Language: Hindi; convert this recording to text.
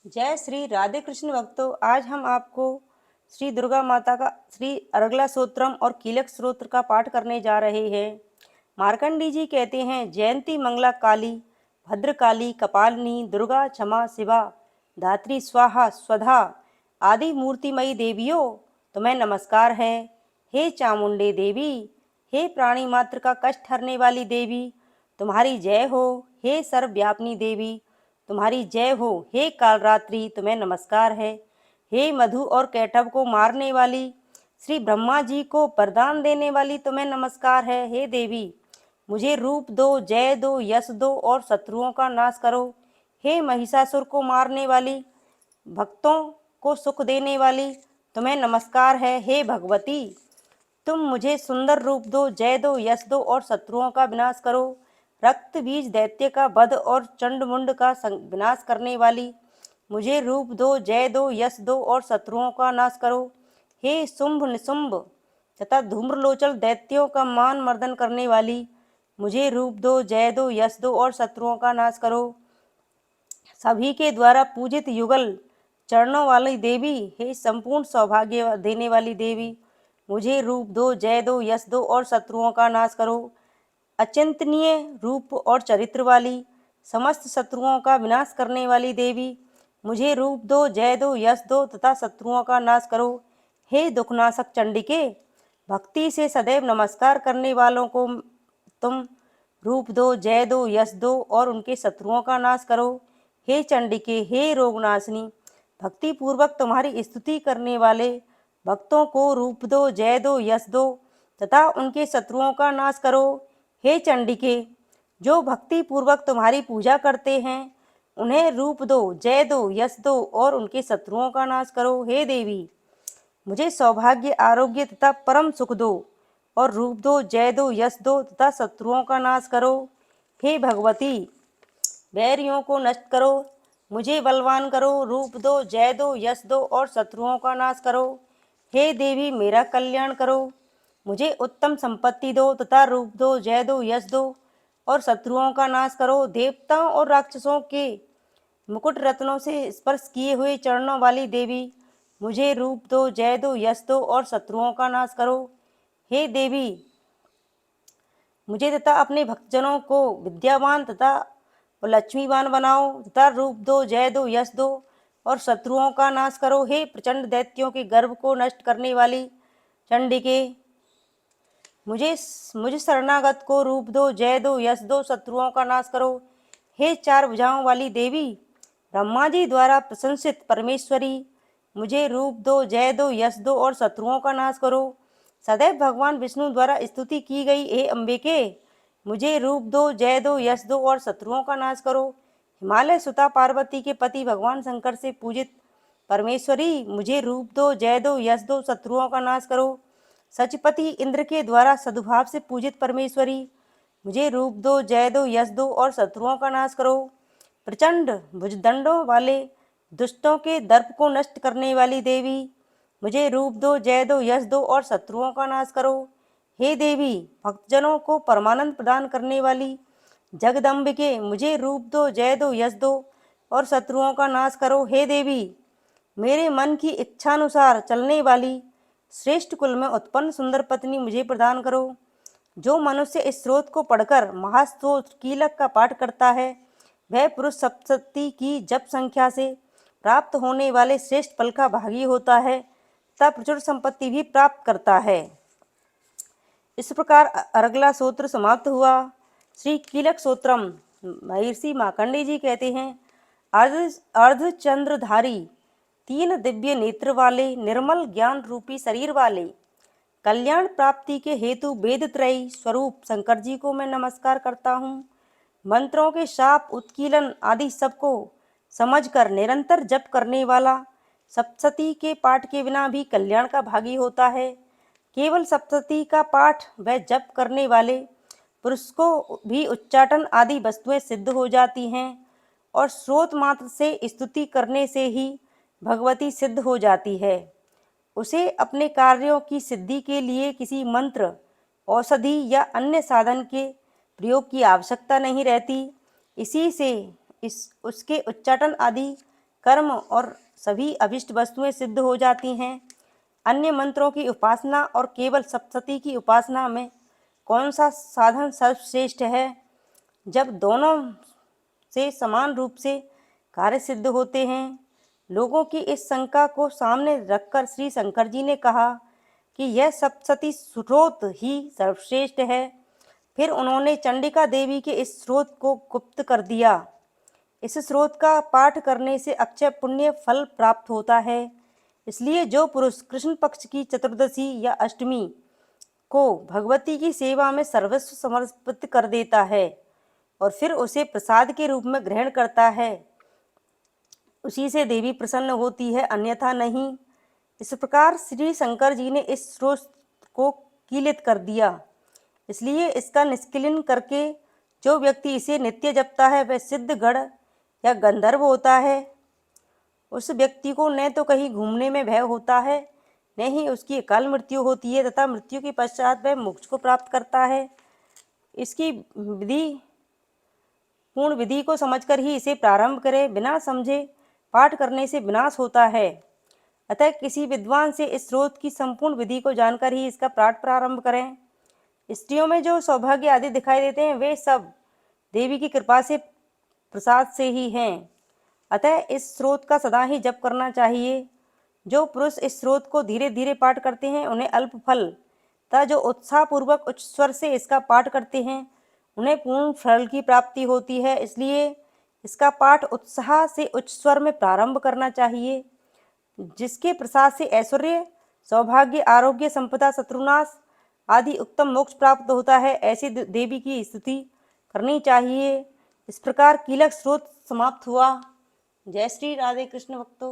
जय श्री राधे कृष्ण भक्तों। आज हम आपको श्री दुर्गा माता का श्री अर्गला स्तोत्रम और कीलक स्तोत्र का पाठ करने जा रहे हैं। मार्कंडी जी कहते हैं, जयंती मंगला काली भद्रकाली कपालिनी दुर्गा क्षमा शिवा धात्री स्वाहा स्वधा आदि मूर्तिमयी देवियों तुम्हें नमस्कार है। हे चामुंडे देवी, हे प्राणी मात्र का कष्ट हरने वाली देवी, तुम्हारी जय हो। हे सर्वव्यापिनी देवी, तुम्हारी जय हो। हे कालरात्रि, तुम्हें नमस्कार है। हे मधु और कैटभ को मारने वाली, श्री ब्रह्मा जी को वरदान देने वाली, तुम्हें नमस्कार है। हे देवी, मुझे रूप दो, जय दो, यश दो और शत्रुओं का नाश करो। हे महिषासुर को मारने वाली, भक्तों को सुख देने वाली, तुम्हें नमस्कार है। हे भगवती, तुम मुझे सुंदर रूप दो, जय दो, यश दो और शत्रुओं का विनाश करो। रक्त बीज दैत्य का वध और चंड मुंड का विनाश करने वाली, मुझे रूप दो, जय दो, यश दो और शत्रुओं का नाश करो। हे शुंभ निशुंभ तथा धूम्रलोचन दैत्यों का मान मर्दन करने वाली, मुझे रूप दो, जय दो, यश दो और शत्रुओं का नाश करो। सभी के द्वारा पूजित युगल चरणों वाली देवी, हे संपूर्ण सौभाग्य देने वाली देवी, मुझे रूप दो, जय दो, यश दो और शत्रुओं का नाश करो। अचिंतनीय रूप और चरित्र वाली, समस्त शत्रुओं का विनाश करने वाली देवी, मुझे रूप दो, जय दो, यश दो तथा शत्रुओं का नाश करो। हे दुखनाशक चंडिके, भक्ति से सदैव नमस्कार करने वालों को तुम रूप दो, जय दो, यश दो और उनके शत्रुओं का नाश करो। हे चंडिके, हे रोगनाशिनी, भक्ति पूर्वक तुम्हारी स्तुति करने वाले भक्तों को रूप दो, जय दो, यश दो तथा उनके शत्रुओं का नाश करो। हे चंडिके, जो भक्ति पूर्वक तुम्हारी पूजा करते हैं उन्हें रूप दो, जय दो, यश दो और उनके शत्रुओं का नाश करो। हे देवी, मुझे सौभाग्य, आरोग्य तथा परम सुख दो और रूप दो, जय दो, यश दो तथा शत्रुओं का नाश करो। हे भगवती, बैरियों को नष्ट करो, मुझे बलवान करो, रूप दो, जय दो, यश दो और शत्रुओं का नाश करो। हे देवी, मेरा कल्याण करो, मुझे उत्तम संपत्ति दो तथा रूप दो, जय दो, यश दो और शत्रुओं का नाश करो। देवताओं और राक्षसों के मुकुट रत्नों से स्पर्श किए हुए चरणों वाली देवी, मुझे रूप दो, जय दो, यश दो और शत्रुओं का नाश करो। हे देवी, मुझे तथा अपने भक्तजनों को विद्यावान तथा लक्ष्मीवान बनाओ तथा रूप दो, जय दो, यश दो और शत्रुओं का नाश करो। हे प्रचंड दैत्यों के गर्भ को नष्ट करने वाली चंडिके, मुझे शरणागत को रूप दो, जय दो, यश दो, शत्रुओं का नाश करो। हे चार भुजाओं वाली देवी, ब्रह्मा जी द्वारा प्रशंसित परमेश्वरी, मुझे रूप दो, जय दो, यश दो और शत्रुओं का नाश करो। सदैव भगवान विष्णु द्वारा स्तुति की गई हे अंबिके, मुझे रूप दो, जय दो, यश दो और शत्रुओं का नाश करो। हिमालय सुता पार्वती के पति भगवान शंकर से पूजित परमेश्वरी, मुझे रूप दो, जय दो, यश दो, शत्रुओं का नाश करो। सचपति इंद्र के द्वारा सदुभाव से पूजित परमेश्वरी, मुझे रूप दो, जय दो, यश दो और शत्रुओं का नाश करो। प्रचंड भुजदंडों वाले दुष्टों के दर्प को नष्ट करने वाली देवी, मुझे रूप दो, जय दो, यश दो और शत्रुओं का नाश करो। हे देवी, भक्तजनों को परमानंद प्रदान करने वाली जगदम्बिके, मुझे रूप दो, जय दो, यश दो और शत्रुओं का नाश करो। हे देवी, मेरे मन की इच्छानुसार चलने वाली श्रेष्ठ कुल में उत्पन्न सुंदर पत्नी मुझे प्रदान करो। जो मनुष्य इस स्रोत को पढ़कर महास्तोत्र कीलक का पाठ करता है, वह पुरुष सप्तशती की जप संख्या से प्राप्त होने वाले श्रेष्ठ फल का भागी होता है तथा प्रचुर संपत्ति भी प्राप्त करता है। इस प्रकार अर्गला सूत्र समाप्त हुआ। श्री कीलक सूत्रम। महर्षि मार्कंडेय जी कहते हैं, अर्धचंद्रधारी, तीन दिव्य नेत्र वाले, निर्मल ज्ञान रूपी शरीर वाले, कल्याण प्राप्ति के हेतु वेद त्रयी स्वरूप शंकर जी को मैं नमस्कार करता हूँ। मंत्रों के शाप, उत्कीलन आदि सबको समझकर निरंतर जप करने वाला सप्तशती के पाठ के बिना भी कल्याण का भागी होता है। केवल सप्तशती का पाठ व जप करने वाले पुरुष को भी उच्चाटन आदि वस्तुएं सिद्ध हो जाती हैं और स्रोत मात्र से स्तुति करने से ही भगवती सिद्ध हो जाती है। उसे अपने कार्यों की सिद्धि के लिए किसी मंत्र, औषधि या अन्य साधन के प्रयोग की आवश्यकता नहीं रहती। इसी से उसके उच्चाटन आदि कर्म और सभी अभिष्ट वस्तुएं सिद्ध हो जाती हैं। अन्य मंत्रों की उपासना और केवल सप्तशती की उपासना में कौन सा साधन सर्वश्रेष्ठ है? जब दोनों से समान रूप से कार्य सिद्ध होते हैं। लोगों की इस शंका को सामने रखकर श्री शंकर जी ने कहा कि यह सप्तशती स्रोत ही सर्वश्रेष्ठ है। फिर उन्होंने चंडिका देवी के इस स्रोत को गुप्त कर दिया। इस स्रोत का पाठ करने से अक्षय पुण्य फल प्राप्त होता है। इसलिए जो पुरुष कृष्ण पक्ष की चतुर्दशी या अष्टमी को भगवती की सेवा में सर्वस्व समर्पित कर देता है और फिर उसे प्रसाद के रूप में ग्रहण करता है, उसी से देवी प्रसन्न होती है, अन्यथा नहीं। इस प्रकार श्री शंकर जी ने इस स्रोत को कीलित कर दिया। इसलिए इसका निष्किलन करके जो व्यक्ति इसे नित्य जपता है वह सिद्ध गण या गंधर्व होता है। उस व्यक्ति को न तो कहीं घूमने में भय होता है, न ही उसकी अकाल मृत्यु होती है तथा मृत्यु के पश्चात वह मोक्ष को प्राप्त करता है। इसकी पूर्ण विधि को समझकर ही इसे प्रारंभ करें। बिना समझे पाठ करने से विनाश होता है। अतः किसी विद्वान से इस स्रोत की संपूर्ण विधि को जानकर ही इसका पाठ प्रारंभ करें। स्त्रियों में जो सौभाग्य आदि दिखाई देते हैं वे सब देवी की कृपा से प्रसाद से ही हैं। अतः इस स्रोत का सदा ही जप करना चाहिए। जो पुरुष इस स्रोत को धीरे धीरे पाठ करते हैं उन्हें अल्प फल तथा जो उत्साहपूर्वक उच्च स्वर से इसका पाठ करते हैं उन्हें पूर्ण फल की प्राप्ति होती है। इसलिए इसका पाठ उत्साह से उच्च स्वर में प्रारंभ करना चाहिए। जिसके प्रसाद से ऐश्वर्य, सौभाग्य, आरोग्य, संपदा, शत्रुनाश आदि उत्तम मोक्ष प्राप्त होता है, ऐसी देवी की स्तुति करनी चाहिए। इस प्रकार कीलक स्रोत समाप्त हुआ। जय श्री राधे कृष्ण भक्तों।